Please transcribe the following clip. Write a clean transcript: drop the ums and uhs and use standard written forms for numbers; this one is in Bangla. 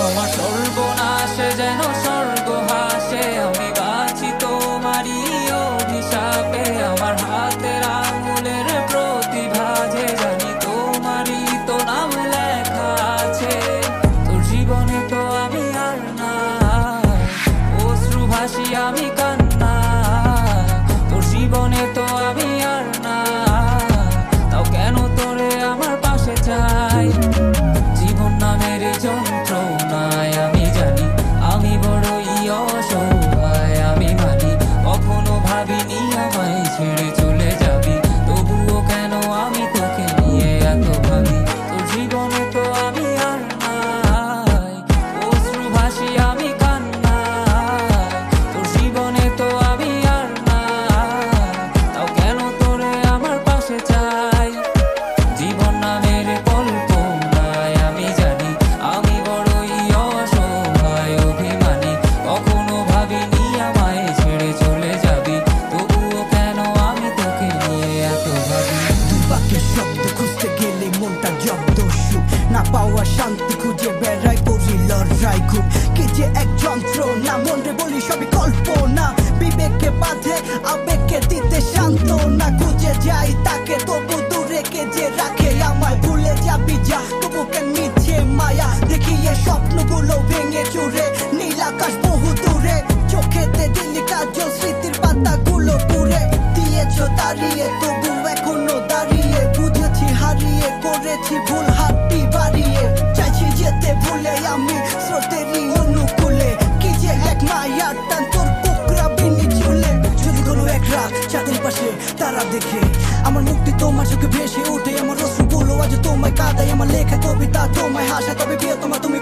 আমার সর্বনাশে যেন স্বর্গ হাসে, আমি বাঁচি তোমারই অভিশাপে। আমার হাতের আঙুলের প্রতিভা যে জানি তোমারই তো নাম লেখা আছে। তোর জীবনে তো আমি আর না, অশ্রু ভাসি আমি কান্না। তোর জীবনে তো আমি আর না, তাও কেন তোরে আমার পাশে চাই। জীবন নামের যন্ত্রণায় আমি জানি আমি বড়ই অসহায়, আমি মানি কখনো ভাবিনি আমায় ছেড়ে চলে যাবি, তবুও কেন আমি তোকে নিয়ে এত ভাবি। তোর জীবনে তো আমি আর নাই, অশ্রু ভাসি আমি কান্না। তোর জীবনে তো আমি আর না, তাও কেন তোরে আমার পাশে চাই। জীবন নামের কল্পনায় আমি জানি আমি বড়ই অসহায়, অভিমানী কখনো ভাবিনি আমায় ছেড়ে চলে যাবি, তবুও কেন আমি তোকে নিয়ে এত ভাবি। বাকি শব্দ খুঁজতে গেলে মনটা জব্দ, সুখ না পাওয়া শান্তি খুঁজে বেড়াই, করি লড়াই খুব কি যে এক যন্ত্র না। মনে বলি সবই কল্পনা, বিবেককে বাঁধে আবেগকে দিতে শান্ত না। খুঁজে যাই তাকে তবু দূরে কে যে রাখে আমায়, ভুলে যাবি যা তবু কেন মিছে মায়া দেখিয়ে স্বপ্নগুলো ভেঙে চুরে। নীল আকাশ বহু দূরে, চোখেতে দিলি কাজল স্মৃতির পাতাগুলো পুরে দিয়েছো দাঁড়িয়ে, তবু এখনো দাঁড়িয়ে বুঝেছি হারিয়ে করেছি ভুল, হাতটি বাড়িয়ে চাইছি যেতে ভুলে আমি স্রোতেরই অনুকূলে। কি যে এক মায়ার টান তোর কুকরা বিনি চুলে। যদি কোনো এক রাত চাঁদের পাশে তারা দেখে আমার মুক্তি তোমার চোখে ভেসে ওঠে, আমার অশ্রুগুলো আজ তোমায় কাঁদায়, আমার লেখা কবিতা তোমায় হাসে, তবে বিয়ে তোমার তুমি